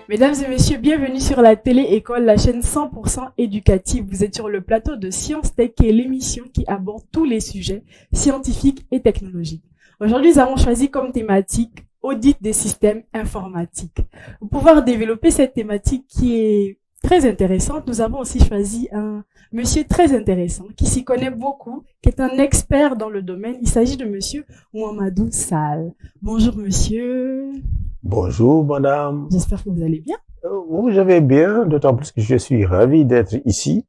Mesdames et messieurs, bienvenue sur la télé-école, la chaîne 100% éducative. Vous êtes sur le plateau de Science Tech, qui est l'émission qui aborde tous les sujets scientifiques et technologiques. Aujourd'hui, nous avons choisi comme thématique audit des systèmes informatiques. Pour pouvoir développer cette thématique qui est très intéressante, nous avons aussi choisi un monsieur très intéressant qui s'y connaît beaucoup, qui est un expert dans le domaine. Il s'agit de monsieur Mouhamadou Sall. Bonjour monsieur. Bonjour madame. J'espère que vous allez bien. Oui, je vais bien, d'autant plus que je suis ravi d'être ici.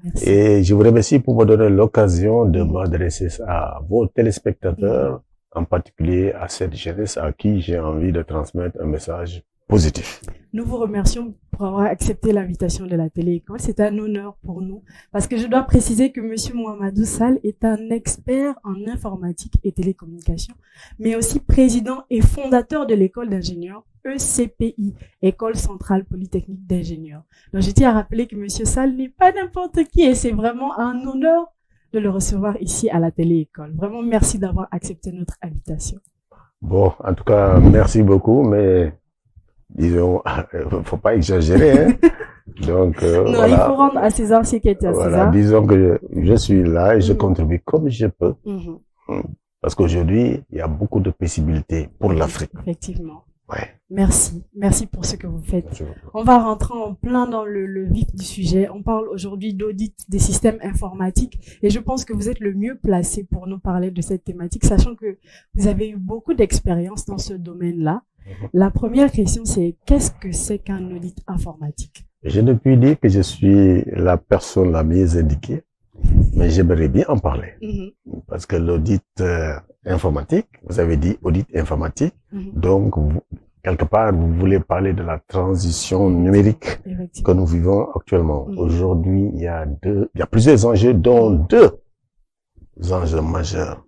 Merci. Et je vous remercie pour me donner l'occasion de m'adresser à vos téléspectateurs, en particulier à cette jeunesse à qui j'ai envie de transmettre un message positif. Nous vous remercions pour avoir accepté l'invitation de la télé-école. C'est un honneur pour nous parce que je dois préciser que monsieur Mouhamadou Sall est un expert en informatique et télécommunications, mais aussi président et fondateur de l'école d'ingénieurs ECPI, École Centrale Polytechnique d'Ingénieurs. Donc je tiens à rappeler que monsieur Sall n'est pas n'importe qui et c'est vraiment un honneur de le recevoir ici à la télé-école. Vraiment merci d'avoir accepté notre invitation. Bon, en tout cas, merci beaucoup, mais disons, faut pas exagérer, hein. Donc, non, voilà. Il faut rendre à César ce qui est à César. Voilà, disons que je suis là et je contribue comme je peux. Parce qu'aujourd'hui, il y a beaucoup de possibilités pour l'Afrique. Effectivement. Ouais. Merci. Merci pour ce que vous faites. On va rentrer en plein dans le vif du sujet. On parle aujourd'hui d'audit des systèmes informatiques et je pense que vous êtes le mieux placé pour nous parler de cette thématique, sachant que vous avez eu beaucoup d'expérience dans ce domaine-là. La première question, c'est qu'est-ce que c'est qu'un audit informatique? Je ne puis dire que je suis la personne la mieux indiquée, mais j'aimerais bien en parler. Parce que l'audit informatique, vous avez dit audit informatique, donc quelque part vous voulez parler de la transition numérique que nous vivons actuellement. Aujourd'hui, il y a plusieurs enjeux, dont deux enjeux majeurs.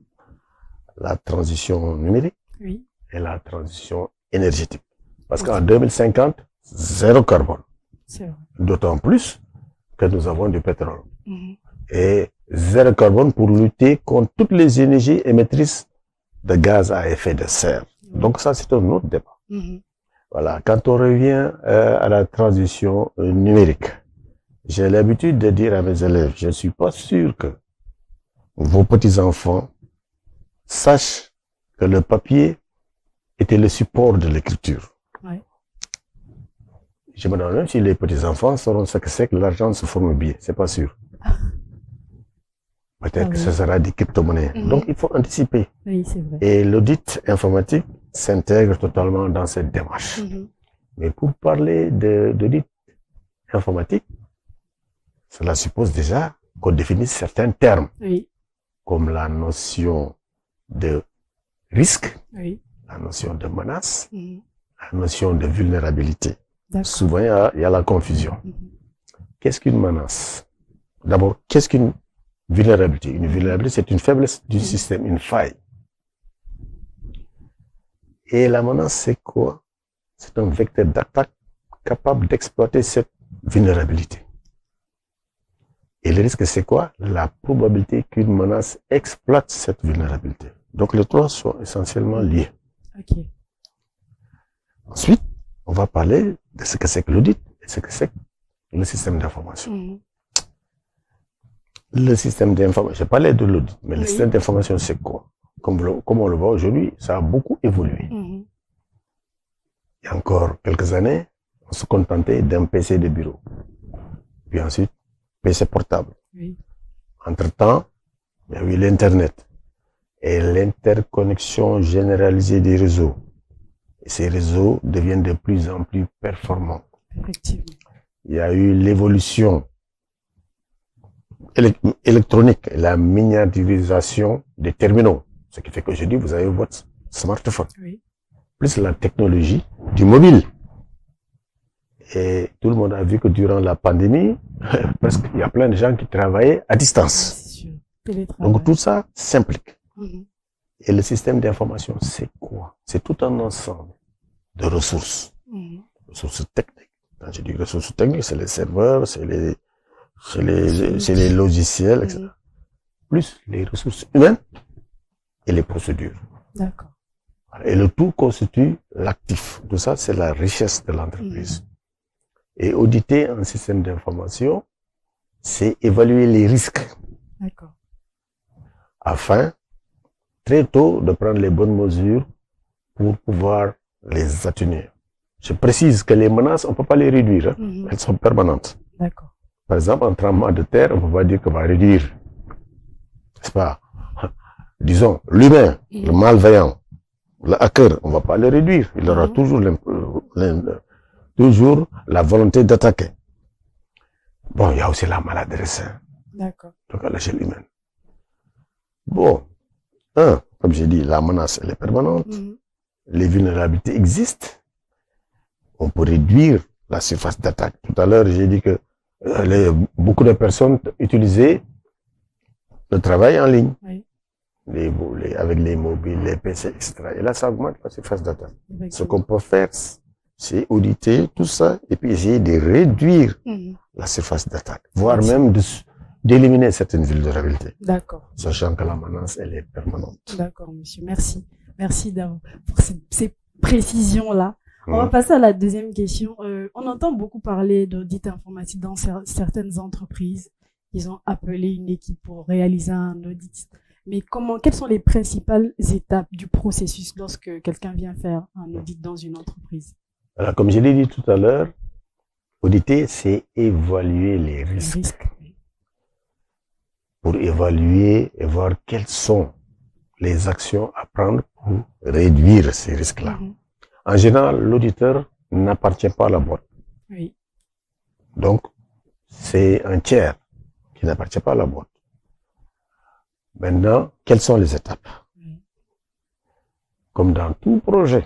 La transition numérique et la transition énergétique. Parce qu'en 2050, zéro carbone. D'autant plus que nous avons du pétrole. Et zéro carbone pour lutter contre toutes les énergies émettrices de gaz à effet de serre. Donc ça, c'est un autre débat. Voilà. Quand on revient à la transition numérique, j'ai l'habitude de dire à mes élèves, je ne suis pas sûr que vos petits-enfants sachent que le papier était le support de l'écriture. Je me demande même si les petits-enfants sauront ce que c'est que l'argent se forme bien. C'est pas sûr. Peut-être que ce sera des crypto-monnaies. Donc, il faut anticiper. Oui, c'est vrai. Et l'audit informatique s'intègre totalement dans cette démarche. Mais pour parler d'audit informatique, cela suppose déjà qu'on définisse certains termes. Comme la notion de risque, la notion de menace, la notion de vulnérabilité. Souvent, il y a la confusion. Qu'est-ce qu'une menace? D'abord, qu'est-ce qu'une vulnérabilité? Une vulnérabilité, c'est une faiblesse du système, une faille. Et la menace, c'est quoi? C'est un vecteur d'attaque capable d'exploiter cette vulnérabilité. Et le risque, c'est quoi? La probabilité qu'une menace exploite cette vulnérabilité. Donc, les trois sont essentiellement liés. Ensuite, on va parler de ce que c'est que l'audit et ce que c'est que le système d'information. Le système d'information, je parlais de l'audit, mais le système d'information, c'est quoi? Comme on le voit aujourd'hui, ça a beaucoup évolué. Il y a encore quelques années, on se contentait d'un PC de bureau. Puis ensuite, PC portable. Entre-temps, il y a eu l'Internet et l'interconnexion généralisée des réseaux. Et ces réseaux deviennent de plus en plus performants. Il y a eu l'évolution électronique, la miniaturisation des terminaux. Ce qui fait qu'aujourd'hui, vous avez votre smartphone. Plus la technologie du mobile. Et tout le monde a vu que durant la pandémie, parce qu'il y a plein de gens qui travaillaient à distance. Donc tout ça s'implique. Et le système d'information, c'est quoi? C'est tout un ensemble de ressources. Ressources techniques. Quand je dis ressources techniques, c'est les serveurs, c'est les logiciels, etc. Plus les ressources humaines et les procédures. Et le tout constitue l'actif. Tout ça, c'est la richesse de l'entreprise. Et auditer un système d'information, c'est évaluer les risques. D'accord. Afin, très tôt, de prendre les bonnes mesures pour pouvoir les atténuer. Je précise que les menaces, on ne peut pas les réduire. Hein. Elles sont permanentes. D'accord. Par exemple, un tremblement de terre, on ne peut pas dire qu'on va réduire. C'est pas, disons, l'humain, le malveillant, le hacker, on ne va pas le réduire. Il aura toujours la volonté d'attaquer. Bon, il y a aussi la maladresse. Hein. D'accord. Donc à l'échelle humaine. Bon, comme j'ai dit, la menace, elle est permanente. Les vulnérabilités existent. On peut réduire la surface d'attaque. Tout à l'heure, j'ai dit que beaucoup de personnes utilisaient le travail en ligne. Oui. Avec les mobiles, les PC, etc. Et là, ça augmente la surface d'attaque. Ce qu'on peut faire, c'est auditer tout ça et puis essayer de réduire la surface d'attaque, voire même d'éliminer certaines vulnérabilités. D'accord. Sachant que la menace, elle est permanente. D'accord, monsieur. Merci. Merci pour ces précisions-là. On va passer à la deuxième question. On entend beaucoup parler d'audit informatique dans certaines entreprises. Ils ont appelé une équipe pour réaliser un audit. Mais quelles sont les principales étapes du processus lorsque quelqu'un vient faire un audit dans une entreprise? Alors, comme je l'ai dit tout à l'heure, auditer, c'est évaluer les risques. Pour évaluer et voir quelles sont les actions à prendre pour réduire ces risques-là. En général, l'auditeur n'appartient pas à la boîte. Oui. Donc, c'est un tiers qui n'appartient pas à la boîte. Maintenant, quelles sont les étapes? Comme dans tout projet,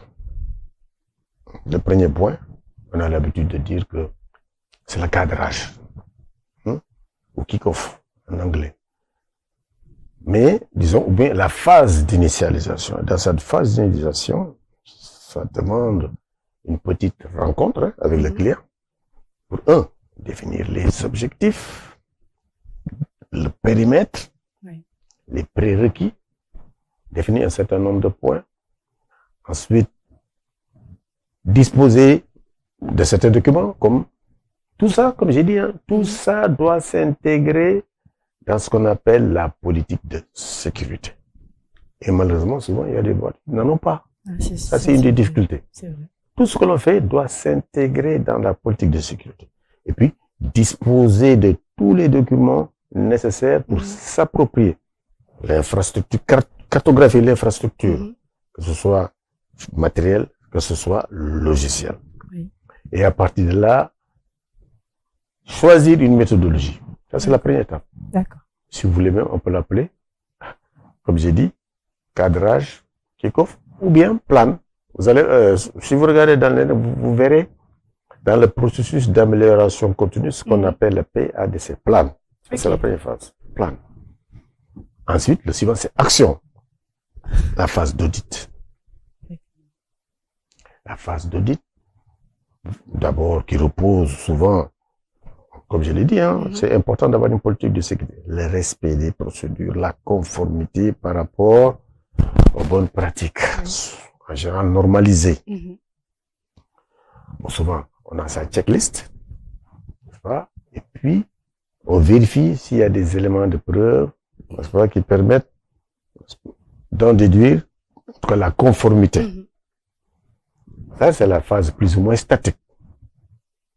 le premier point, on a l'habitude de dire que c'est le cadrage, ou kick-off en anglais. Mais, disons, ou bien la phase d'initialisation. Dans cette phase d'initialisation, ça demande une petite rencontre avec le client pour, définir les objectifs, le périmètre, les prérequis, définir un certain nombre de points. Ensuite, disposer de certains documents, comme tout ça, comme j'ai dit, tout ça doit s'intégrer dans ce qu'on appelle la politique de sécurité. Et malheureusement, souvent, il y a des boîtes qui n'en ont pas. Ça, c'est une des difficultés. Tout ce que l'on fait doit s'intégrer dans la politique de sécurité. Et puis, disposer de tous les documents nécessaires pour s'approprier l'infrastructure, cartographier l'infrastructure, que ce soit matériel, que ce soit logiciel. Et à partir de là, choisir une méthodologie. Ça, c'est la première étape. D'accord. Si vous voulez même, on peut l'appeler, comme j'ai dit, cadrage, kick-off, ou bien plan. Vous allez, si vous regardez vous verrez dans le processus d'amélioration continue ce qu'on appelle le PADC, plan. C'est la première phase, plan. Ensuite, le suivant, c'est action. La phase d'audit. La phase d'audit, d'abord, qui repose souvent, comme je l'ai dit, c'est important d'avoir une politique de sécurité. Le respect des procédures, la conformité par rapport aux bonnes pratiques, en général normalisées. Bon, souvent, on a sa checklist, et puis on vérifie s'il y a des éléments de preuve qui permettent d'en déduire la conformité. Ça, c'est la phase plus ou moins statique.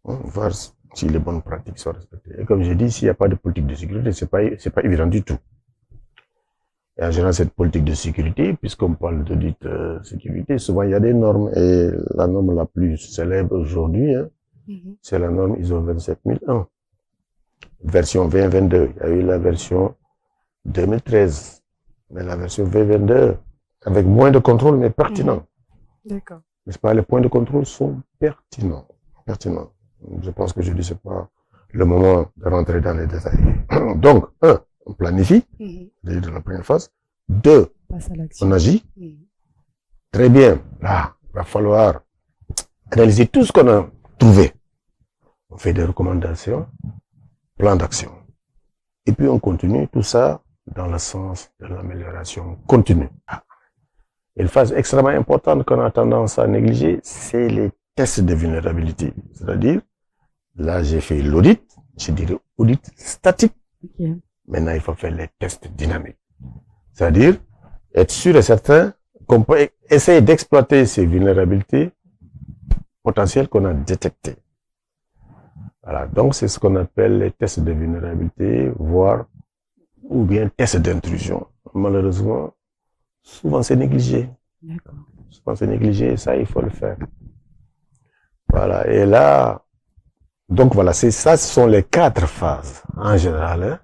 Voir si les bonnes pratiques sont respectées. Et comme j'ai dit, s'il n'y a pas de politique de sécurité, c'est pas évident du tout. Et en général, cette politique de sécurité, puisqu'on parle d'audit sécurité, souvent il y a des normes. Et la norme la plus célèbre aujourd'hui, c'est la norme ISO 27001. Version 2022. Il y a eu la version 2013. Mais la version 2022, avec moins de contrôle, mais pertinent. D'accord. N'est-ce pas? Les points de contrôle sont pertinents. Je pense que je dis, c'est pas le moment de rentrer dans les détails. Donc, on planifie, de la première phase. 2, on agit. Très bien. Là, il va falloir analyser tout ce qu'on a trouvé. On fait des recommandations, plan d'action. Et puis, on continue tout ça dans le sens de l'amélioration continue. Une phase extrêmement importante qu'on a tendance à négliger, c'est les tests de vulnérabilité. C'est-à-dire, là, j'ai fait l'audit, je dirais audit statique. Ok. Maintenant, il faut faire les tests dynamiques. C'est-à-dire, être sûr et certain qu'on peut essayer d'exploiter ces vulnérabilités potentielles qu'on a détectées. Voilà. Donc, c'est ce qu'on appelle les tests de vulnérabilité, voire, ou bien tests d'intrusion. Malheureusement, souvent c'est négligé. D'accord. Souvent c'est négligé, ça, il faut le faire. Voilà. Et là, donc voilà, c'est ça, ce sont les 4 phases, en général, hein.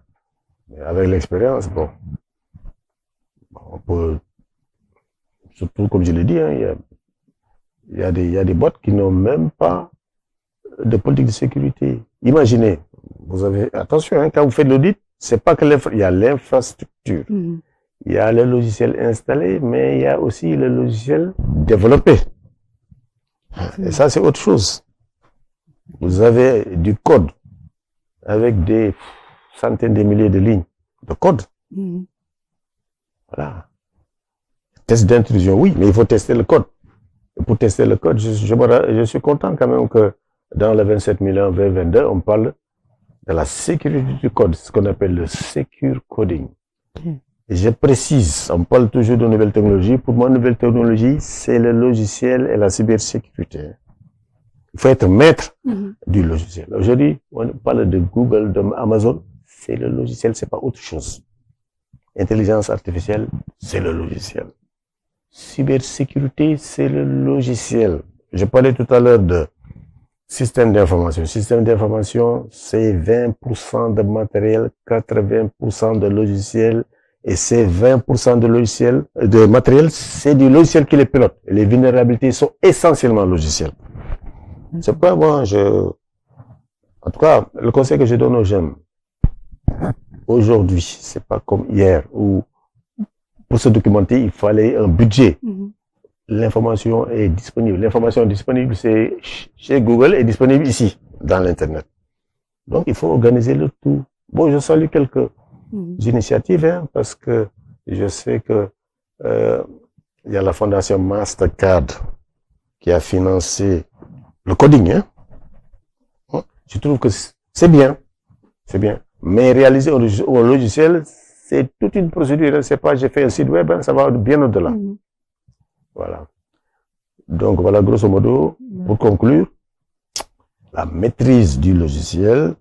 Mais avec l'expérience, bon, on peut, surtout comme je l'ai dit, hein, il y a des boîtes qui n'ont même pas de politique de sécurité. Imaginez, vous avez, attention, hein, quand vous faites l'audit, c'est pas que il y a l'infrastructure, il y a le logiciel installé, mais il y a aussi le logiciel développé. Et ça, c'est autre chose. Vous avez du code avec des centaines de milliers de lignes de code. Voilà. Test d'intrusion, oui, mais il faut tester le code. Et pour tester le code, je suis content quand même que dans le 27001 2022, on parle de la sécurité du code, ce qu'on appelle le secure coding. Et je précise, on parle toujours de nouvelles technologies. Pour moi, nouvelle technologie, c'est le logiciel et la cybersécurité. Il faut être maître du logiciel. Aujourd'hui, on parle de Google, d'Amazon, c'est le logiciel, c'est pas autre chose. Intelligence artificielle, c'est le logiciel. Cybersécurité, c'est le logiciel. Je parlais tout à l'heure de système d'information. Système d'information, c'est 20% de matériel, 80% de logiciel, et ces 20% de logiciel, de matériel, c'est du logiciel qui les pilote. Et les vulnérabilités sont essentiellement logicielles. C'est pas moi, en tout cas, le conseil que je donne aux jeunes, aujourd'hui, c'est pas comme hier, où, pour se documenter, il fallait un budget. L'information est disponible. L'information disponible, c'est chez Google et disponible ici, dans l'Internet. Donc, il faut organiser le tout. Bon, je salue quelques initiatives, hein, parce que je sais que il y a la fondation Mastercard qui a financé le coding. Hein. Je trouve que c'est bien. C'est bien. Mais réaliser au logiciel, c'est toute une procédure. C'est pas j'ai fait un site web, hein, ça va bien au-delà. Voilà. Donc voilà, grosso modo, pour conclure, la maîtrise du logiciel,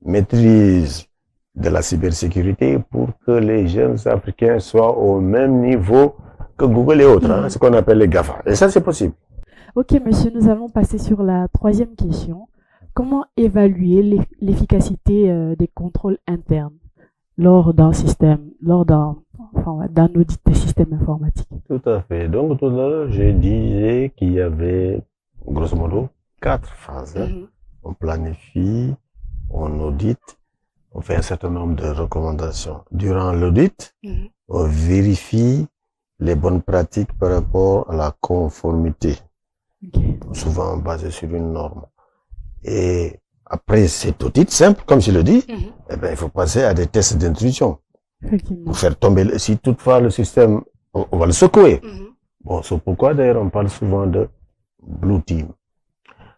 maîtrise de la cybersécurité pour que les jeunes Africains soient au même niveau que Google et autres, hein, ce qu'on appelle les GAFA. Et ça, c'est possible. Ok, monsieur, nous allons passer sur la 3e question. Comment évaluer l'efficacité des contrôles internes lors d'un audit des systèmes informatiques? Tout à fait. Donc, tout à l'heure, je disais qu'il y avait, grosso modo, 4 phases. On planifie, on audite, on fait un certain nombre de recommandations. Durant l'audit, on vérifie les bonnes pratiques par rapport à la conformité, souvent basée sur une norme. Et après cet audit simple, comme je le dis, eh ben, il faut passer à des tests d'intrusion. Pour faire tomber, si toutefois le système, on va le secouer. Bon, c'est pourquoi d'ailleurs on parle souvent de Blue Team.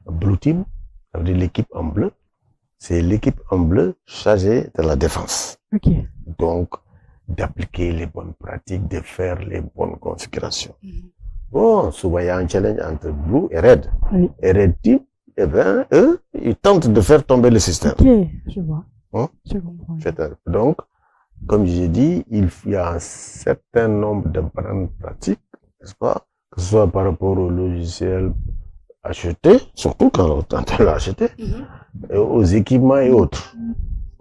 Blue Team, ça veut dire l'équipe en bleu. C'est l'équipe en bleu chargée de la défense. Donc, d'appliquer les bonnes pratiques, de faire les bonnes configurations. Bon, souvent il y a un challenge entre Blue et Red. Et Red Team, eh ben, eux, ils tentent de faire tomber le système. Ok, je vois. Je comprends. Donc, comme j'ai dit, il y a un certain nombre de bonnes pratiques, n'est-ce pas? Que ce soit par rapport au logiciel acheté, surtout quand on l'a acheté, et aux équipements et autres.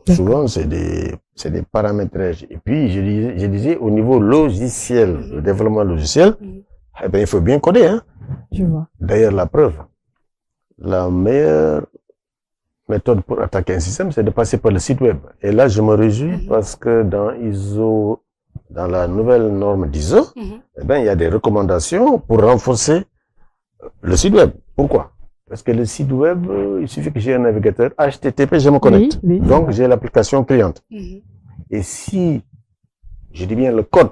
Souvent, c'est des paramétrages. Et puis, je disais, au niveau logiciel, le développement logiciel, eh ben, il faut bien coder, hein. Je vois. D'ailleurs, la preuve, la meilleure méthode pour attaquer un système, c'est de passer par le site web. Et là, je me réjouis parce que dans la nouvelle norme d'ISO, eh ben, il y a des recommandations pour renforcer le site web. Pourquoi? Parce que le site web, il suffit que j'ai un navigateur HTTP, je me connecte. Donc, j'ai l'application cliente. Et si, je dis bien le code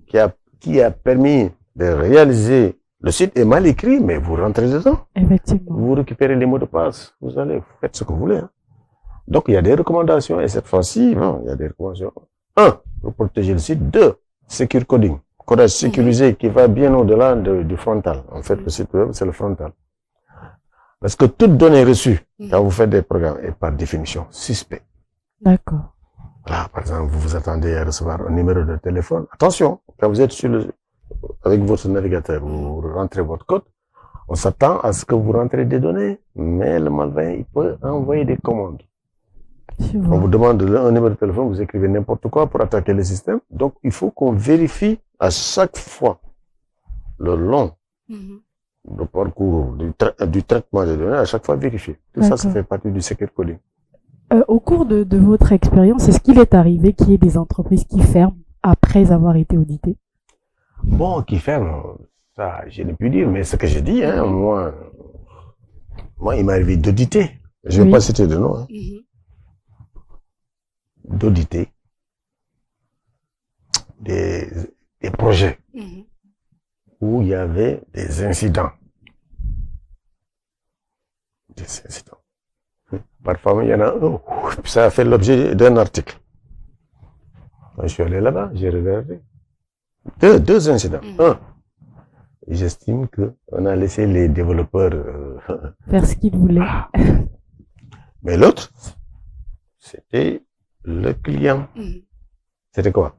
qui a permis de réaliser. Le site est mal écrit, mais vous rentrez dedans. Effectivement. Vous récupérez les mots de passe. Vous faites ce que vous voulez. Hein. Donc, il y a des recommandations, et cette fois-ci, il y a des recommandations. 1, pour protéger le site. 2, secure coding. Codage sécurisé qui va bien au-delà du frontal. En fait, le site web, c'est le frontal. Parce que toute donnée reçue, quand vous faites des programmes, est par définition suspect. D'accord. Là, par exemple, vous vous attendez à recevoir un numéro de téléphone. Attention, quand vous êtes avec votre navigateur, vous rentrez votre code, on s'attend à ce que vous rentrez des données, mais le malveillant, il peut envoyer des commandes. On vous demande un numéro de téléphone, vous écrivez n'importe quoi pour attaquer le système. Donc, il faut qu'on vérifie à chaque fois le long le parcours du traitement des données, à chaque fois vérifier. Tout ça, ça fait partie du secure coding. Au cours de votre expérience, est-ce qu'il est arrivé qu'il y ait des entreprises qui ferment après avoir été auditées? Bon, qui ferment, ça, je n'ai pu dire, mais ce que j'ai dit, hein, moi, il m'est arrivé d'auditer. Je ne vais pas citer de nom. Hein. D'auditer des projets où il y avait des incidents. Parfois, il y en a un, ça a fait l'objet d'un article. Quand je suis allé là-bas, j'ai regardé. Deux incidents. Un, j'estime qu'on a laissé les développeurs faire ce qu'ils voulaient. Mais l'autre, c'était le client. C'était quoi?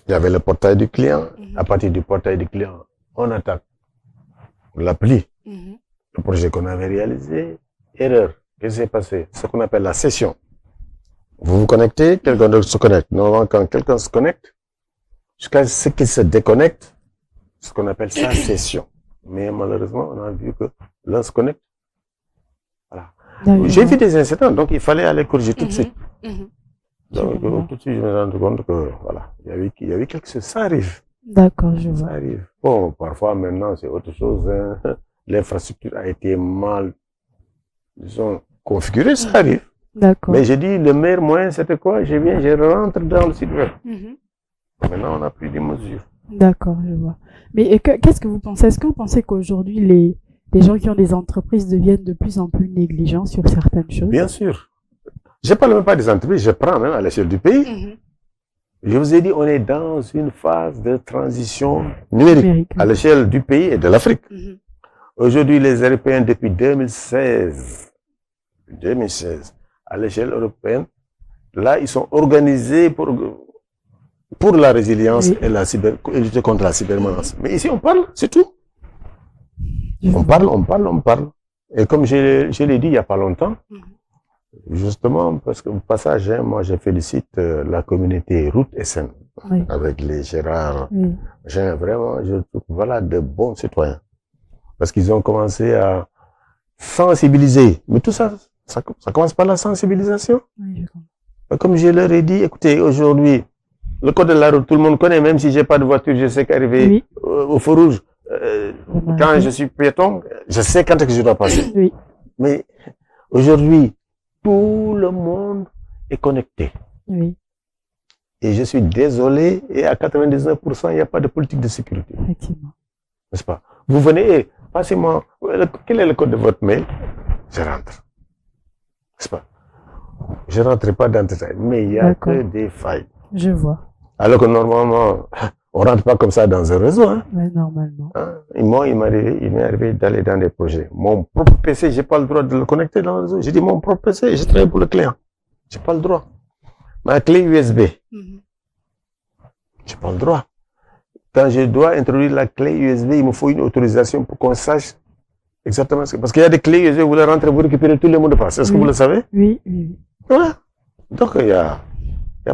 Il y avait le portail du client. À partir du portail du client, on attaque l'appli. Le projet qu'on avait réalisé, erreur. Qu'est-ce qui s'est passé? Ce qu'on appelle la session. Vous vous connectez, quelqu'un d'autre se connecte. Normalement, quand quelqu'un se connecte, jusqu'à ce qu'il se déconnecte, ce qu'on appelle sa session. Mais malheureusement, on a vu que l'un se connecte. Voilà. J'ai vu des incidents, donc il fallait aller corriger tout de suite. Donc, tout de suite, je me suis rendu compte que, voilà, il y a eu quelque chose. Ça arrive. D'accord, je vois. Ça arrive. Bon, parfois, maintenant, c'est autre chose. Hein. L'infrastructure a été mal, disons, configurée, ça arrive. D'accord. Mais j'ai dit, le meilleur moyen, c'était quoi? Je rentre dans le site web. Maintenant, on a pris des mesures. D'accord, je vois. Mais qu'est-ce que vous pensez? Est-ce que vous pensez qu'aujourd'hui, les gens qui ont des entreprises deviennent de plus en plus négligents sur certaines choses? Bien sûr. Je ne parle même pas des entreprises, je prends même à l'échelle du pays. Je vous ai dit, on est dans une phase de transition numérique à l'échelle du pays et de l'Afrique. Aujourd'hui, les Européens, depuis 2016, à l'échelle européenne, là, ils sont organisés pour la résilience et lutter contre la cybermenace. Mais ici, on parle, c'est tout. On parle. Et comme je l'ai dit il n'y a pas longtemps, justement, parce que au passage, hein, moi, je félicite la communauté Route SN avec les Gérard. Vraiment, je trouve, voilà, de bons citoyens. Parce qu'ils ont commencé à sensibiliser. Mais tout ça, ça commence par la sensibilisation. Comme je leur ai dit, écoutez, aujourd'hui, le code de la route, tout le monde connaît, même si j'ai pas de voiture, je sais qu'arriver au feu rouge, quand je suis piéton, je sais quand est-ce que je dois passer. Mais aujourd'hui, tout le monde est connecté. Et je suis désolé, et à 99%, il n'y a pas de politique de sécurité. Effectivement. N'est-ce pas? Vous venez, passez-moi, quel est le code de votre mail? Je rentre. N'est-ce pas? Je ne rentre pas dans le détail, mais il n'y a que des failles. Je vois. Alors que normalement, on ne rentre pas comme ça dans un réseau. Hein. Ouais, normalement. Hein? Et moi, il m'est arrivé d'aller dans des projets. Mon propre PC, je n'ai pas le droit de le connecter dans le réseau. J'ai dit mon propre PC, je travaille pour le client. Je n'ai pas le droit. Ma clé USB, je n'ai pas le droit. Quand je dois introduire la clé USB, il me faut une autorisation pour qu'on sache exactement ce que... Parce qu'il y a des clés USB, vous les rentrez, vous récupérez tous les mots de passe. Est-ce que vous le savez? Oui. Voilà. Donc, il y a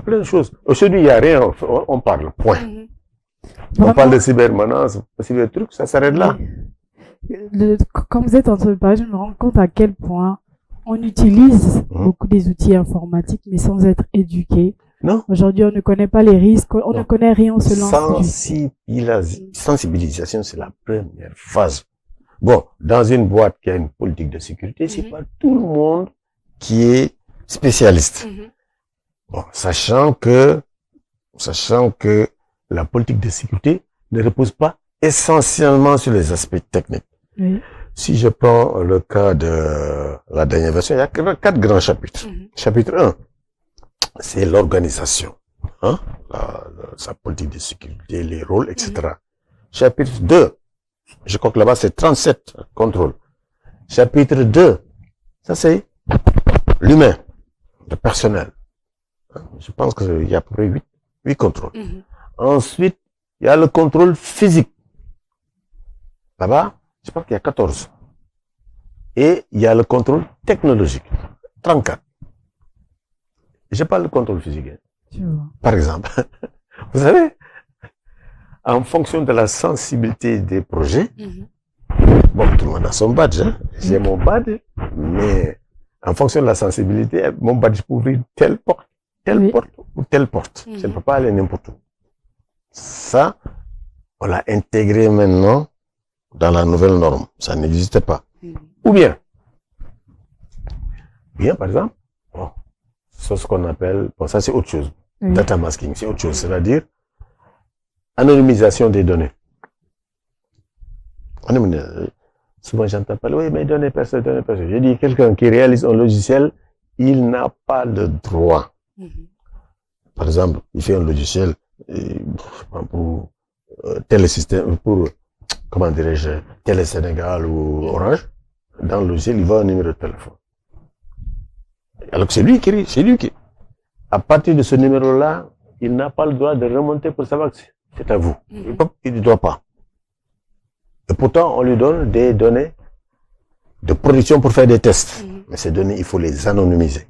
plein de choses. Aujourd'hui, il n'y a rien, on parle, point. On parle de cybermenace, de cybertrucs, ça s'arrête là. Quand vous êtes en train de parler, je me rends compte à quel point on utilise beaucoup des outils informatiques, mais sans être éduqué. Non. Aujourd'hui, on ne connaît pas les risques, on ne connaît rien, on se lance. Sensibilisation, c'est la première phase. Bon, dans une boîte qui a une politique de sécurité, c'est pas tout le monde qui est spécialiste. Bon, sachant que la politique de sécurité ne repose pas essentiellement sur les aspects techniques. Oui. Si je prends le cas de la dernière version, il y a 4 grands chapitres. Chapitre 1, c'est l'organisation, hein, sa politique de sécurité, les rôles, etc. Chapitre 2, je crois que là-bas c'est 37 contrôles. Chapitre 2, ça c'est l'humain, le personnel. Je pense qu'il y a à peu près 8 contrôles. Ensuite, il y a le contrôle physique. Là-bas, je pense qu'il y a 14. Et il y a le contrôle technologique, 34. Je parle de contrôle physique. Par exemple, vous savez, en fonction de la sensibilité des projets, bon, tout le monde a son badge, hein. J'ai mon badge, mais en fonction de la sensibilité, mon badge peut ouvrir telle porte ou telle porte. Je ne peux pas aller n'importe où. Ça, on l'a intégré maintenant dans la nouvelle norme. Ça n'existait pas. Ou bien, par exemple, bon, c'est ce qu'on appelle, bon, ça c'est autre chose. Data masking, c'est autre chose. C'est-à-dire, anonymisation des données. Souvent j'entends parler, oui, mais données personnelles. Je dis, quelqu'un qui réalise un logiciel, il n'a pas le droit. Par exemple, il fait un logiciel pour Télésystème, pour, comment dirais-je, Télé Sénégal ou Orange. Dans le logiciel, il voit un numéro de téléphone. Alors que c'est lui qui, à partir de ce numéro-là, il n'a pas le droit de remonter pour savoir que c'est à vous. Il ne doit pas. Et pourtant, on lui donne des données de production pour faire des tests. Mais ces données, il faut les anonymiser.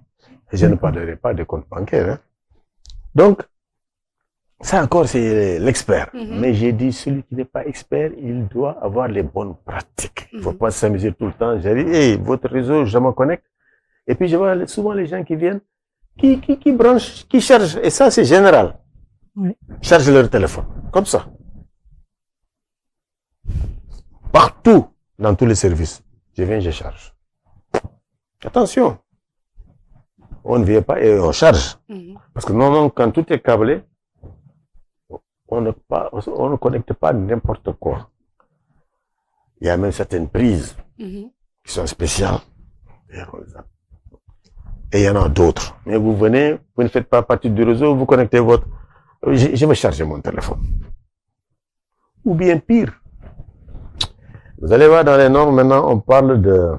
Et je ne parlerai pas de compte bancaire. Hein. Donc, ça encore, c'est l'expert. Mais j'ai dit, celui qui n'est pas expert, il doit avoir les bonnes pratiques. Il ne faut pas s'amuser tout le temps. J'ai dit, hey, votre réseau, je me connecte. Et puis, je vois souvent les gens qui viennent, qui branchent, qui chargent. Et ça, c'est général. Chargent leur téléphone. Comme ça. Partout, dans tous les services. Je viens, je charge. Attention. On ne vient pas et on charge. Parce que non, quand tout est câblé, on ne connecte pas n'importe quoi. Il y a même certaines prises qui sont spéciales. Et il y en a d'autres. Mais vous venez, vous ne faites pas partie du réseau, vous connectez votre... Je vais charger mon téléphone. Ou bien pire. Vous allez voir dans les normes, maintenant, on parle de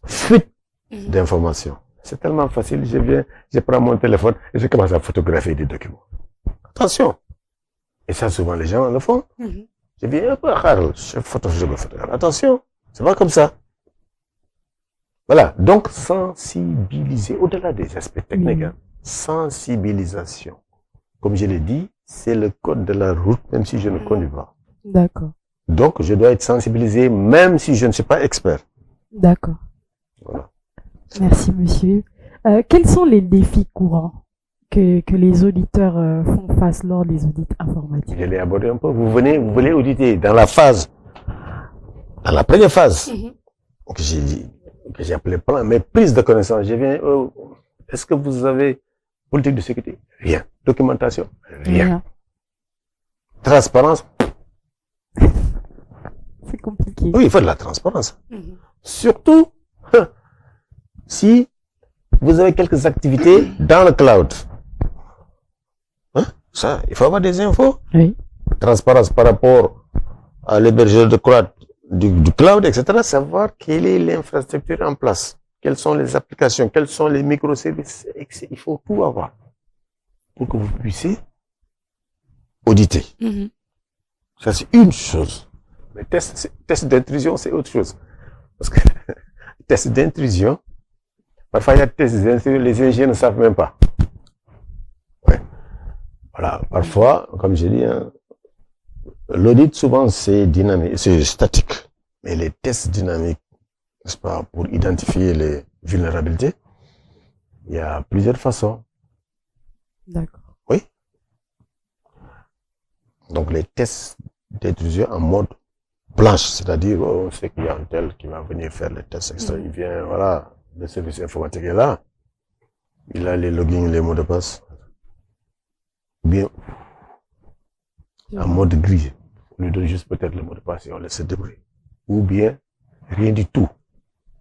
fuite d'informations. C'est tellement facile, je prends mon téléphone et je commence à photographier des documents. Attention. Et ça, souvent, les gens le font. Je viens, je photographe. Attention, c'est pas comme ça. Voilà. Donc, sensibiliser, au-delà des aspects techniques, hein, sensibilisation. Comme je l'ai dit, c'est le code de la route, même si je ne connais pas. D'accord. Donc, je dois être sensibilisé, même si je ne suis pas expert. D'accord. Voilà. Merci, monsieur. Quels sont les défis courants que les auditeurs font face lors des audits informatiques? Je l'ai abordé un peu. Vous voulez auditer dans la première phase, que j'ai appelé plan, mais prise de connaissance. Je viens, est-ce que vous avez politique de sécurité? Rien. Documentation? Rien. Transparence? C'est compliqué. Oui, il faut de la transparence. Surtout, si vous avez quelques activités dans le cloud. Hein? Ça, il faut avoir des infos. Oui. Transparence par rapport à l'hébergeur de cloud, du cloud, etc. Savoir quelle est l'infrastructure en place. Quelles sont les applications, quels sont les microservices. Il faut tout avoir pour que vous puissiez auditer. Ça, c'est une chose. Mais test d'intrusion, c'est autre chose. Parce que test d'intrusion, parfois il y a des tests d'intrusion, les ingénieurs ne savent même pas. Ouais. Voilà. Parfois, comme j'ai dit, hein, l'audit, souvent, c'est dynamique, c'est statique. Mais les tests dynamiques, n'est-ce pas, pour identifier les vulnérabilités, il y a plusieurs façons. D'accord. Oui. Donc, les tests d'intrusion en mode blanche, c'est-à-dire, on sait qu'il y a un tel qui va venir faire les tests, etc. Il vient, voilà, le service informatique est là. Il a les logins, les mots de passe. Bien, en mode gris. On lui donne juste peut-être le mot de passe et on laisse se débrouiller. Ou bien, rien du tout.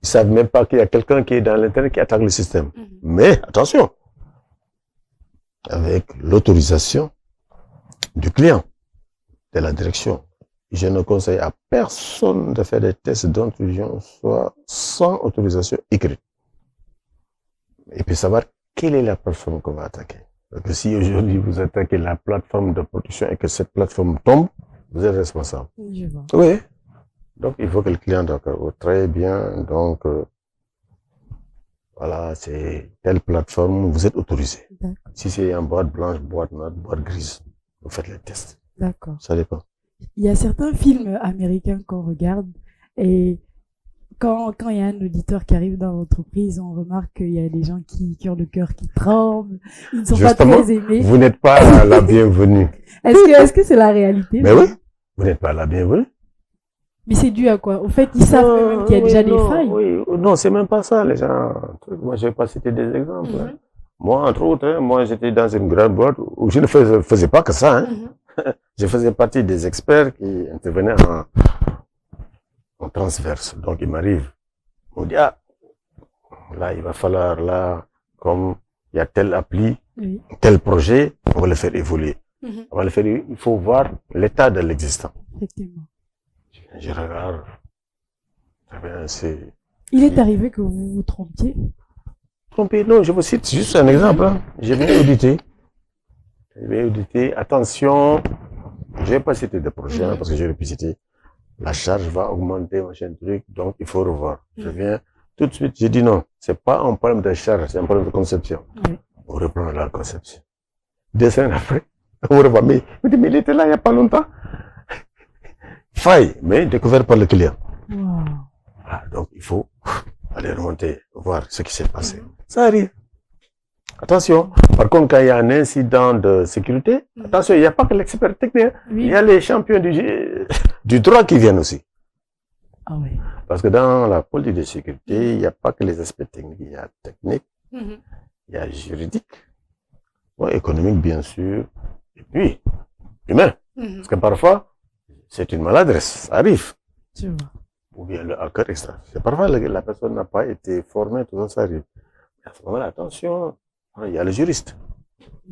Ils savent même pas qu'il y a quelqu'un qui est dans l'Internet qui attaque le système. Mais, attention, avec l'autorisation du client, de la direction. Je ne conseille à personne de faire des tests d'intrusion, soit sans autorisation écrite. Et puis savoir quelle est la plateforme qu'on va attaquer. Parce que si aujourd'hui vous attaquez la plateforme de production et que cette plateforme tombe, vous êtes responsable. Je vois. Oui. Donc il faut que le client d'accord. Très bien. Donc voilà, c'est telle plateforme, vous êtes autorisé. Si c'est en boîte blanche, boîte noire, boîte grise, vous faites les tests. D'accord. Ça dépend. Il y a certains films américains qu'on regarde et quand il y a un auditeur qui arrive dans l'entreprise, on remarque qu'il y a des gens qui ont le cœur qui tremble, ils ne sont Justement, pas très aimés. Vous n'êtes pas la bienvenue. Est-ce que c'est la réalité? Mais oui, vous n'êtes pas la bienvenue. Mais c'est dû à quoi? Au fait, ils savent même qu'il y a déjà des failles. Oui, non, c'est même pas ça, les gens. Moi, je vais pas citer des exemples. Moi, entre autres, moi, j'étais dans une grande boîte où je ne faisais pas que ça. Je faisais partie des experts qui intervenaient en transverse. Donc, il m'arrive, on dit, ah, là, il va falloir, là, comme il y a telle appli, tel projet, on va le faire évoluer. On va le faire, il faut voir l'état de l'existant. Effectivement. Je regarde. Il est arrivé que vous vous trompiez? Tromper, non, je vous cite juste un exemple. Je viens auditer. Attention, je ne vais pas citer de projet parce que je vais pu citer. La charge va augmenter, machin truc, donc il faut revoir. Je viens tout de suite, je dis non, c'est pas un problème de charge, c'est un problème de conception. On reprend la conception. 2 semaines après, on revoit, mais il était là il n'y a pas longtemps. Faille, mais découvert par le client. Voilà, donc il faut aller remonter, voir ce qui s'est passé. Ça arrive. Attention. Par contre, quand il y a un incident de sécurité, attention, il n'y a pas que l'expert technique. Il y a les champions du droit qui viennent aussi. Ah oui. Parce que dans la politique de sécurité, il n'y a pas que les aspects techniques. Il y a technique, il y a juridique, économique bien sûr, et puis humain. Parce que parfois, c'est une maladresse, ça arrive. Tu vois. Ou bien le hacker extra. Parfois, la personne n'a pas été formée, tout ça, ça arrive. À ce moment-là, attention, il y a le juriste.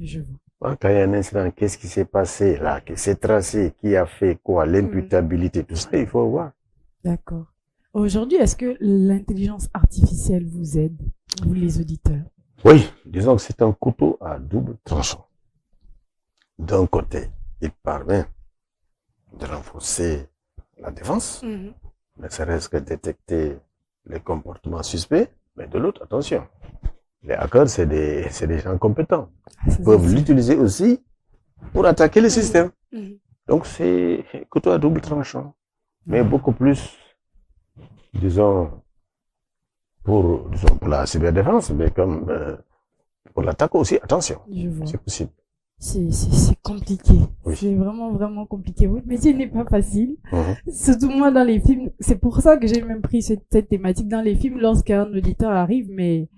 Je vois. Quand il y a un incident, qu'est-ce qui s'est passé là, qui s'est tracé, qui a fait quoi, l'imputabilité, tout ça, il faut voir. D'accord. Aujourd'hui, est-ce que l'intelligence artificielle vous aide, vous les auditeurs? Oui, disons que c'est un couteau à double tranchant. D'un côté, il permet de renforcer la défense, mais ça reste que détecter les comportements suspects, mais de l'autre, attention. Les hackers, c'est des gens compétents. Ils peuvent l'utiliser aussi pour attaquer le système. Donc, c'est couteau à double tranchant. Mais beaucoup plus, disons, pour la cyberdéfense, mais comme pour l'attaque aussi, attention. C'est possible. C'est compliqué. Oui. C'est vraiment, vraiment compliqué. Votre métier n'est pas facile. Surtout moi, dans les films, c'est pour ça que j'ai même pris cette thématique dans les films lorsqu'un auditeur arrive, mais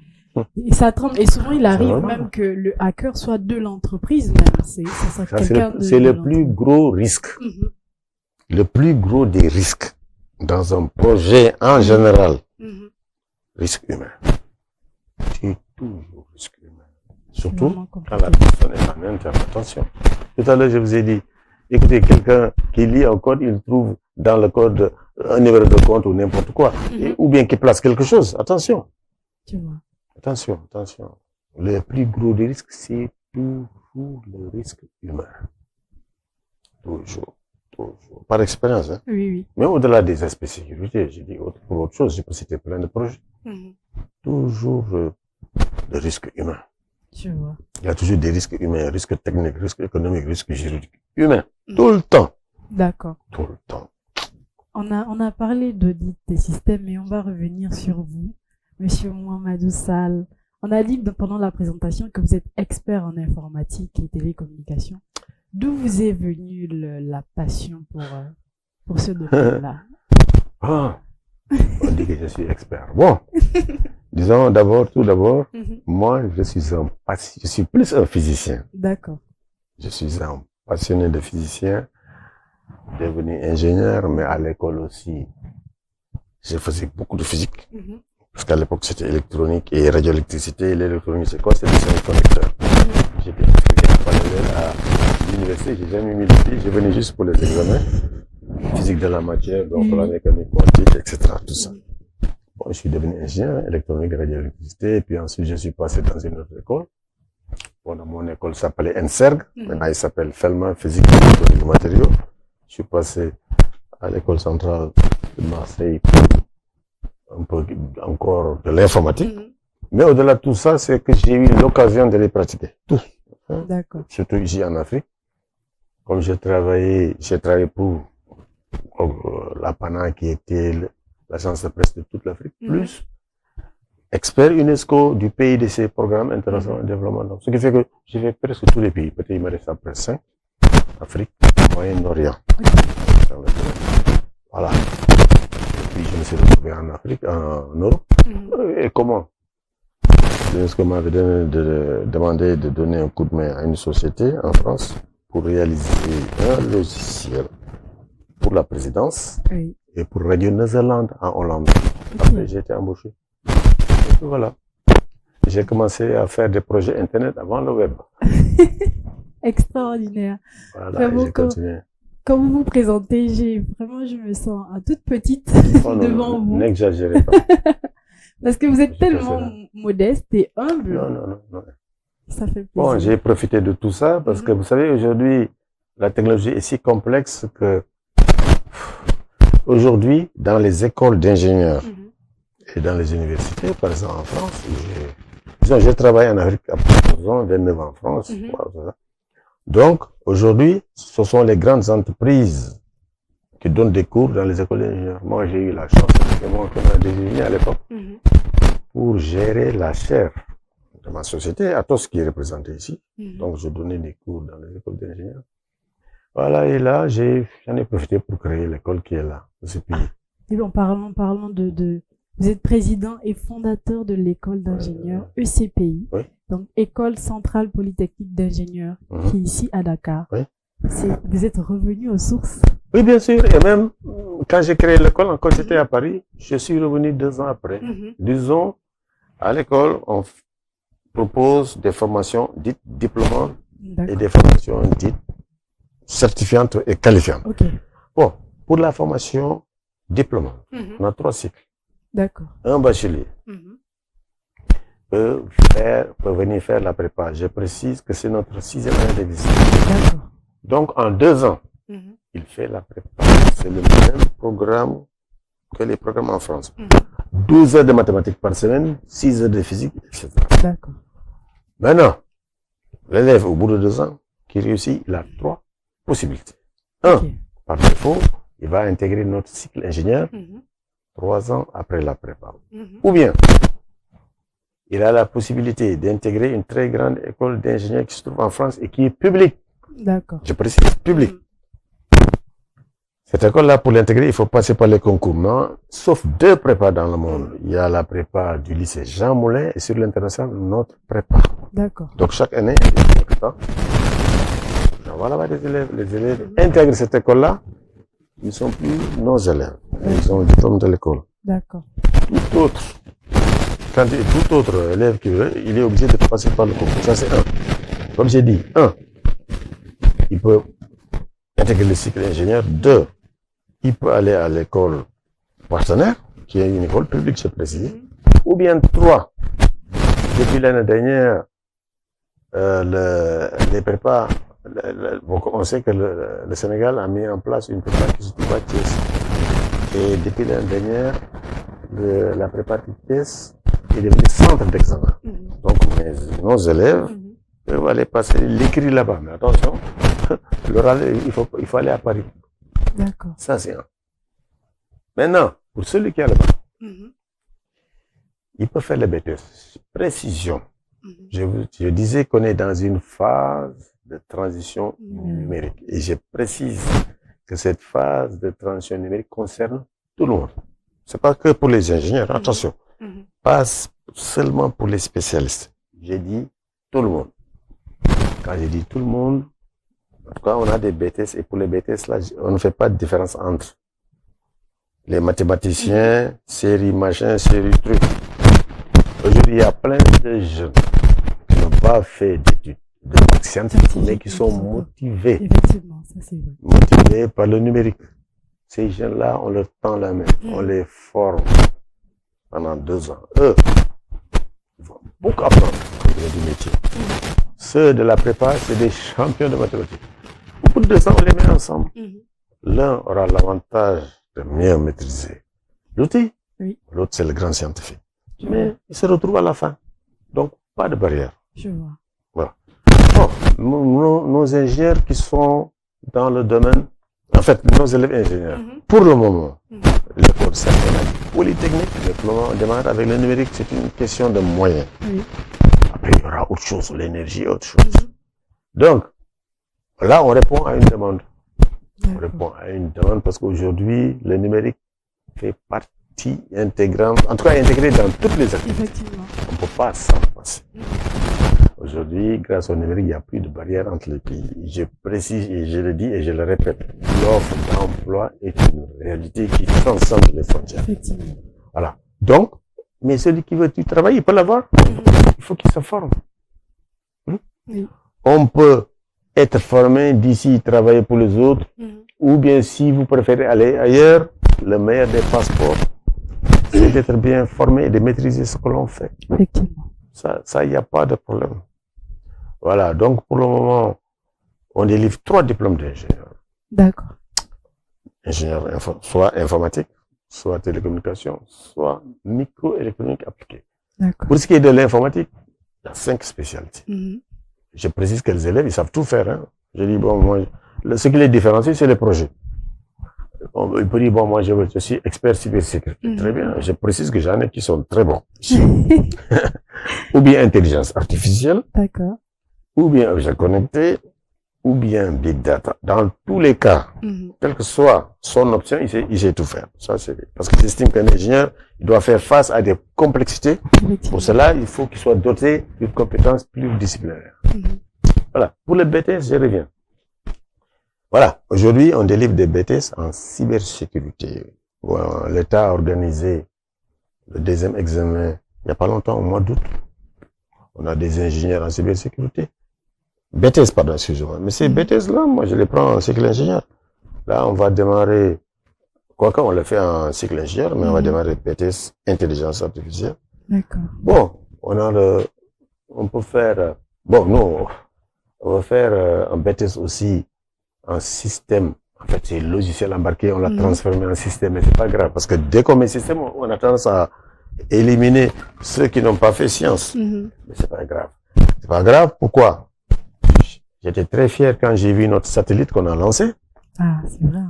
ça tremble. Et souvent, il arrive même que le hacker soit de l'entreprise même. C'est le plus gros risque. Le plus gros des risques dans un projet en général. Risque humain. C'est toujours risque humain. Surtout quand la personne est en interprétation. Tout à l'heure, je vous ai dit, écoutez, quelqu'un qui lit un code, il trouve dans le code un numéro de compte ou n'importe quoi. Ou bien qui place quelque chose. Attention. Tu vois. Attention, attention. Le plus gros des risques, c'est toujours le risque humain. Toujours. Par expérience. Hein. Oui. Mais au-delà des aspects sécurité, j'ai dit pour autre chose, je peux citer plein de projets. Toujours le risque humain. Je vois. Il y a toujours des risques humains, risques techniques, risques économiques, risques juridiques. Humains. Tout le temps. D'accord. Tout le temps. On a parlé d'audit des systèmes, mais on va revenir sur vous, Monsieur Mouhamadou Sall. On a dit pendant la présentation que vous êtes expert en informatique et télécommunications. D'où vous est venue la passion pour ce domaine-là? On dit que je suis expert. Bon, disons tout d'abord, moi je suis plus un physicien. D'accord. Je suis un passionné de physicien. devenu ingénieur, mais à l'école aussi, je faisais beaucoup de physique. Parce qu'à l'époque, c'était électronique et radioélectricité. L'électronique, c'est quoi? C'est des semi-conducteurs. J'étais inscrit en parallèle à l'université, j'ai jamais mis le pied, je venais juste pour les examens. Physique de la matière, donc la mécanique quantique, etc. Tout ça. Bon, je suis devenu ingénieur électronique et radioélectricité, et puis ensuite, je suis passé dans une autre école. Bon, dans mon école s'appelait ENSERG. Maintenant, il s'appelle Fellman Physique et Électronique Matériaux. Je suis passé à l'école centrale de Marseille un peu encore de l'informatique. Mais au-delà de tout ça, c'est que j'ai eu l'occasion de les pratiquer. Tous. D'accord. Surtout ici en Afrique. Comme j'ai travaillé pour la PANA qui était l'agence de presse de toute l'Afrique, plus expert UNESCO du pays de ces programmes internationaux de développement. Donc, ce qui fait que j'ai fait presque tous les pays. Peut-être il me reste après 5. Afrique, Moyen-Orient. Voilà. Et puis je me suis retrouvé en Afrique, en Europe. Et comment? L'UNESCO m'avait demandé de donner un coup de main à une société en France pour réaliser un logiciel pour la présidence et pour Radio Néerlande en Hollande. Après, j'ai été embauché. Et puis voilà. J'ai commencé à faire des projets Internet avant le web. Extraordinaire. Voilà, et j'ai continué. Quand vous vous présentez, je me sens toute petite devant vous. N'exagérez pas. Parce que vous êtes tellement modeste et humble. Non. Ça fait plaisir. Bon, j'ai profité de tout ça parce que vous savez, aujourd'hui, la technologie est si complexe que aujourd'hui, dans les écoles d'ingénieurs et dans les universités, par exemple en France, j'ai travaillé en Afrique à 29 ans en France. Donc, aujourd'hui, ce sont les grandes entreprises qui donnent des cours dans les écoles d'ingénieurs. Moi, j'ai eu la chance, c'est moi qui m'a désigné à l'époque, pour gérer la chaire de ma société, Atos qui est représenté ici. Donc, je donnais des cours dans les écoles d'ingénieurs. Voilà, et là, j'en ai profité pour créer l'école qui est là, de ce pays. Et en parlant vous êtes président et fondateur de l'école d'ingénieurs ECPI, donc École Centrale Polytechnique d'Ingénieurs, qui est ici à Dakar. Vous êtes revenu aux sources? Oui, bien sûr, et même quand j'ai créé l'école, quand j'étais à Paris, je suis revenu 2 ans après. Disons, à l'école, on propose des formations dites diplômantes et des formations dites certifiantes et qualifiantes. Bon, pour la formation diplômante, on a 3 cycles. D'accord. Un bachelier peut venir faire la prépa. Je précise que c'est notre 6e année d'existence. Donc, en 2 ans, il fait la prépa. C'est le même programme que les programmes en France. 12 heures de mathématiques par semaine, 6 heures de physique, etc. D'accord. Maintenant, l'élève, au bout de 2 ans, qui réussit, il a 3 possibilités. Par défaut, il va intégrer notre cycle ingénieur 3 ans après la prépa. Ou bien, il a la possibilité d'intégrer une très grande école d'ingénieurs qui se trouve en France et qui est publique. D'accord. Je précise, publique. Cette école-là, pour l'intégrer, il faut passer par les concours. Non, sauf 2 prépas dans le monde. Il y a la prépa du lycée Jean Moulin et sur l'international, notre prépa. D'accord. Donc, chaque année, il y a une prépa. Voilà, les élèves intègrent cette école-là. Ils ne sont plus nos élèves. Ils ont le diplôme de l'école. D'accord. Tout autre élève qui veut, il est obligé de passer par le concours. Ça, c'est 1. Comme j'ai dit, 1, il peut intégrer le cycle ingénieur. 2, il peut aller à l'école partenaire, qui est une école publique, je précise. Ou bien 3, depuis l'année dernière, les prépas, on sait que le Sénégal a mis en place une prépa qui se trouve à Thiès. Et depuis l'année dernière, la prépa de Thiès est devenue centre d'examen. Donc, nos élèves peuvent aller passer l'écrit là-bas. Mais attention, l'oral, il faut aller à Paris. D'accord. Ça, c'est 1. Maintenant, pour celui qui est là-bas, il peut faire le BTS. Précision. Je disais qu'on est dans une phase de transition numérique. Et je précise que cette phase de transition numérique concerne tout le monde. C'est pas que pour les ingénieurs, attention. Pas seulement pour les spécialistes. J'ai dit tout le monde. Quand j'ai dit tout le monde, En tout cas, on a des BTS et pour les BTS, là, on ne fait pas de différence entre les mathématiciens, série machin, série truc. Aujourd'hui, il y a plein de jeunes qui n'ont pas fait d'études de bac scientifique, mais qui sont motivés. Effectivement, ça c'est vrai. Motivés par le numérique. Ces jeunes-là, on leur tend la main, on les forme pendant 2 ans. Eux, ils vont beaucoup apprendre du métier. Ceux de la prépa, c'est des champions de mathématiques. Au bout de 2 ans, on les met ensemble. L'un aura l'avantage de mieux maîtriser l'outil. L'autre, c'est le grand scientifique. Mais ils se retrouvent à la fin. Donc, pas de barrière. Je vois. Voilà. Bon, nos ingénieurs qui sont dans le domaine, en fait, nos élèves ingénieurs, pour le moment, l'école, c'est un polytechnique, mais pour le moment, on démarre avec le numérique, c'est une question de moyens. Après, il y aura autre chose, l'énergie, autre chose. Donc, là, on répond à une demande. On répond à une demande parce qu'aujourd'hui, le numérique fait partie intégrante, en tout cas intégré dans toutes les activités. Effectivement. On ne peut pas s'en passer. Aujourd'hui, grâce au numérique, il n'y a plus de barrière entre les pays. Je précise et je le dis et je le répète, l'offre d'emploi est une réalité qui transcende les frontières. Effectivement. Voilà. Donc, mais celui qui veut du travail, il peut l'avoir. Il faut qu'il se forme. On peut être formé d'ici, travailler pour les autres, ou bien si vous préférez aller ailleurs, le meilleur des passeports, c'est d'être bien formé et de maîtriser ce que l'on fait. Effectivement. Ça, il n'y a pas de problème. Voilà, donc pour le moment, on délivre 3 diplômes d'ingénieur. D'accord. Ingénieur, soit informatique, soit télécommunication, soit microélectronique appliquée. D'accord. Pour ce qui est de l'informatique, il y a 5 spécialités. Je précise que les élèves, ils savent tout faire. Hein. Je dis, bon, moi, ce qui les différencie, c'est les projets. Il peut dire, bon, moi, je suis expert cybersécurité. Très bien. Je précise que j'en ai qui sont très bons. Ou bien intelligence artificielle. D'accord. Ou bien objet connecté, ou bien big data. Dans tous les cas, quelle que soit son option, il sait tout faire. Ça, c'est parce que j'estime qu'un ingénieur, il doit faire face à des complexités. Pour cela, il faut qu'il soit doté d'une compétence pluridisciplinaire. Voilà. Pour le BTS, je reviens. Voilà. Aujourd'hui, on délivre des BTS en cybersécurité. Bon, l'État a organisé le 2e examen il n'y a pas longtemps, au mois d'août. On a des ingénieurs en cybersécurité. BTS, pardon, excusez-moi. Mais ces BTS-là, moi, je les prends en cycle ingénieur. Là, on va démarrer, quoique on le fait en cycle ingénieur, mais on va démarrer BTS intelligence artificielle. D'accord. Bon, on peut faire, bon, nous, on va faire un BTS aussi en système. En fait, c'est logiciel embarqué, on l'a transformé en système, mais c'est pas grave, parce que dès qu'on met système, on a tendance à éliminer ceux qui n'ont pas fait science. Mais c'est pas grave. C'est pas grave, pourquoi? J'étais très fier quand j'ai vu notre satellite qu'on a lancé. Ah, c'est vrai.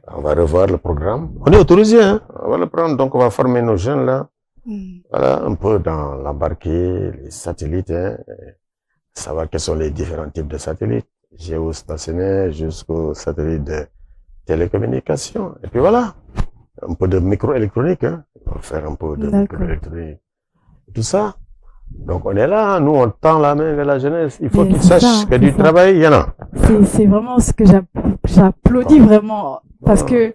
On va revoir le programme. On est autorisé, hein. On va le prendre, donc on va former nos jeunes là. Voilà, un peu dans l'embarqué, les satellites, hein. Savoir quels sont les différents types de satellites. Géostationnaires jusqu'aux satellites de télécommunication. Et puis voilà. Un peu de microélectronique, hein. On va faire un peu de microélectronique. Tout ça. Donc on est là, nous on tend la main vers la jeunesse. Il faut qu'ils sachent que du travail, il y en a. C'est vraiment ce que j'applaudis vraiment. Parce que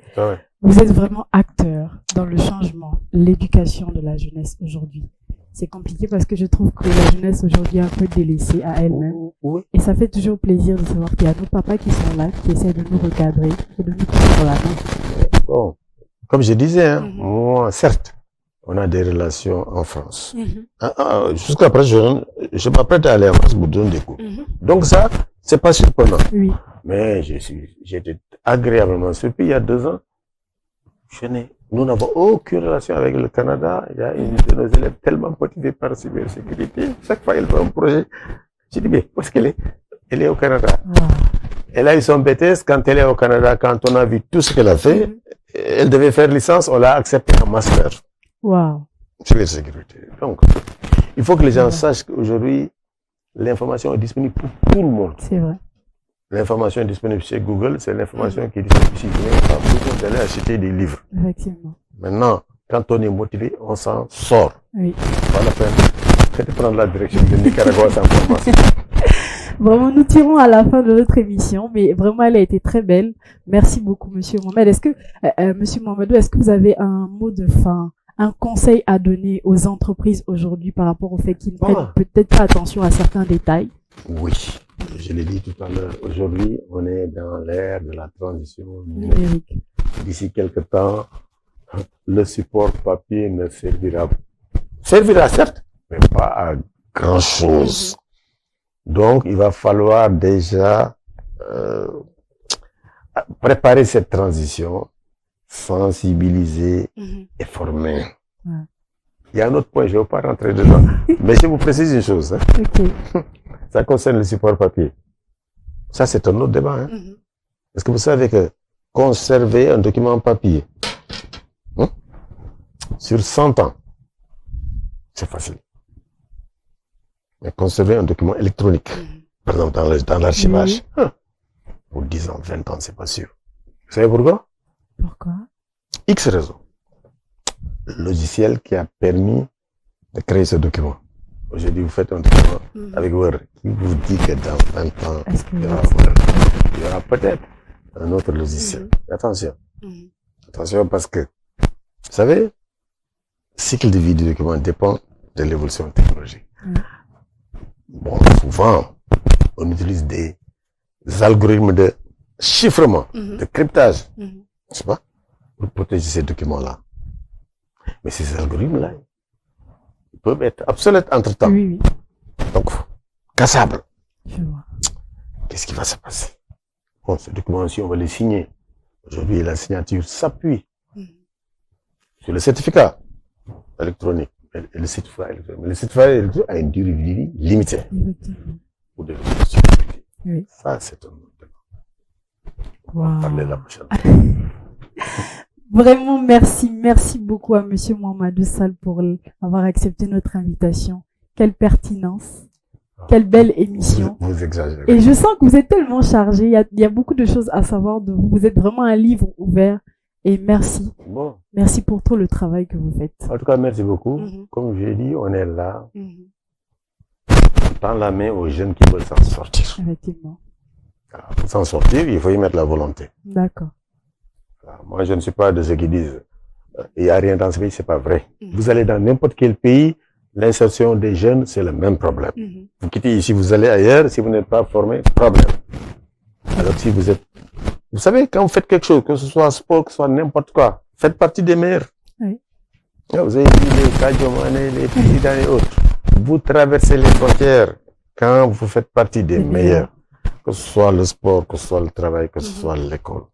vous êtes vraiment acteur dans le changement, l'éducation de la jeunesse aujourd'hui. C'est compliqué parce que je trouve que la jeunesse aujourd'hui est un peu délaissée à elle-même. Et ça fait toujours plaisir de savoir qu'il y a nos papas qui sont là, qui essaient de nous recadrer et de nous prendre la main. Bon, comme je disais, hein, moi, certes, on a des relations en France. Jusqu'à présent, je m'apprête à aller en France pour donner des cours. Donc ça, c'est pas surprenant. Oui. Mais j'ai été agréablement surpris il y a 2 ans. Nous n'avons aucune relation avec le Canada. Il y a une de nos élèves tellement motivée par la cybersécurité. Chaque fois, elle fait un projet. J'ai dit, mais où est-ce qu'elle est? Elle est au Canada. Elle a eu son BTS quand elle est au Canada, quand on a vu tout ce qu'elle a fait. Elle devait faire licence, on l'a accepté en master. Wow. Cybersécurité. Donc, il faut que les gens sachent qu'aujourd'hui, l'information est disponible pour tout le monde. C'est vrai. L'information est disponible chez Google, c'est l'information qui est disponible ici. Vous n'avez pas besoin d'aller acheter des livres. Effectivement. Maintenant, quand on est motivé, on s'en sort. Oui. Pas la peine de prendre la direction de Nicaragua sans formation. Vraiment, nous tirons à la fin de notre émission, mais vraiment, elle a été très belle. Merci beaucoup, Monsieur Mohamed. Monsieur Mohamedou, est-ce que vous avez un mot de fin, un conseil à donner aux entreprises aujourd'hui par rapport au fait qu'ils ne prennent peut-être pas attention à certains détails? Oui, je l'ai dit tout à l'heure. Aujourd'hui, on est dans l'ère de la transition numérique. D'ici quelque temps, le support papier ne servira certes, mais pas à grand-chose. Donc, il va falloir déjà préparer cette transition, sensibiliser et former. Il y a un autre point, je ne vais pas rentrer dedans. Mais je vous précise une chose. Hein. Ça concerne le support papier. Ça, c'est un autre débat. Hein. Est-ce que vous savez que conserver un document papier sur 100 ans, c'est facile. Mais conserver un document électronique, par exemple dans l'archivage, pour 10 ans, 20 ans, c'est pas sûr. Vous savez pourquoi? Pourquoi? X raisons. Le logiciel qui a permis de créer ce document. Aujourd'hui, vous faites un document avec Word qui vous dit que dans 20 ans, il y aura peut-être un autre logiciel. Attention. Attention parce que, vous savez, le cycle de vie du document dépend de l'évolution technologique. Bon, souvent, on utilise des algorithmes de chiffrement, de cryptage, n'est-ce pas, pour protéger ces documents-là. Mais ces algorithmes-là, ils peuvent être obsolètes entre-temps. Donc, cassables. Qu'est-ce qui va se passer? Bon, ce document-ci, on va le signer. Aujourd'hui, la signature s'appuie sur le certificat électronique. Et le certificat électronique. Mais le certificat électronique a une durée de vie limitée. Pour des raisons. Ça, c'est un autre débat. On va parler la prochaine fois. Vraiment, merci beaucoup à Monsieur Mohamedou Sall pour avoir accepté notre invitation. Quelle pertinence. Quelle belle émission. Vous exagérez. Et je sens que vous êtes tellement chargé. Il y a beaucoup de choses à savoir de vous. Vous êtes vraiment un livre ouvert. Et merci. Bon. Merci pour tout le travail que vous faites. En tout cas, merci beaucoup. Comme je l'ai dit, on est là. On tend la main aux jeunes qui veulent s'en sortir. Effectivement. Alors, pour s'en sortir, il faut y mettre la volonté. D'accord. Moi, je ne suis pas de ceux qui disent il n'y a rien dans ce pays, c'est pas vrai. Vous allez dans n'importe quel pays, l'insertion des jeunes, c'est le même problème. Vous quittez ici, vous allez ailleurs, si vous n'êtes pas formé, problème. Alors si vous êtes... Vous savez, quand vous faites quelque chose, que ce soit sport, que ce soit n'importe quoi, faites partie des meilleurs. Oui. Vous avez vu les Kajomane, les présidents et autres. Vous traversez les frontières quand vous faites partie des meilleurs. Que ce soit le sport, que ce soit le travail, que ce soit l'école.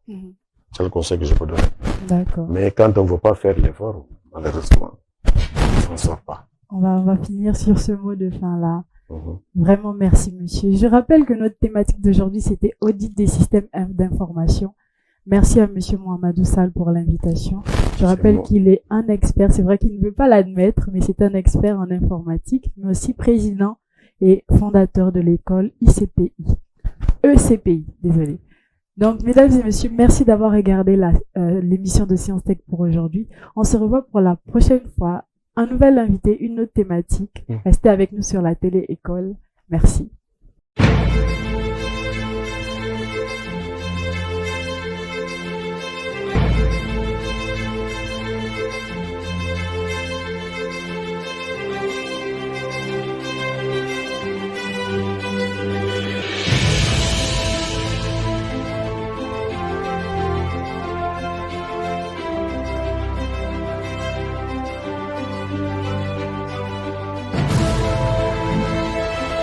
C'est le conseil que je peux donner. D'accord. Mais quand on ne veut pas faire l'effort, malheureusement, on ne s'en sort pas. On va finir sur ce mot de fin-là. Vraiment, merci, monsieur. Je rappelle que notre thématique d'aujourd'hui, c'était audit des systèmes d'information. Merci à monsieur Mohamedou Sall pour l'invitation. Je rappelle qu'il est un expert. C'est vrai qu'il ne veut pas l'admettre, mais c'est un expert en informatique, mais aussi président et fondateur de l'école ECPI, désolé. Donc, mesdames et messieurs, merci d'avoir regardé l'émission de Science Tech pour aujourd'hui. On se revoit pour la prochaine fois. Un nouvel invité, une autre thématique. Restez avec nous sur la télé-école. Merci.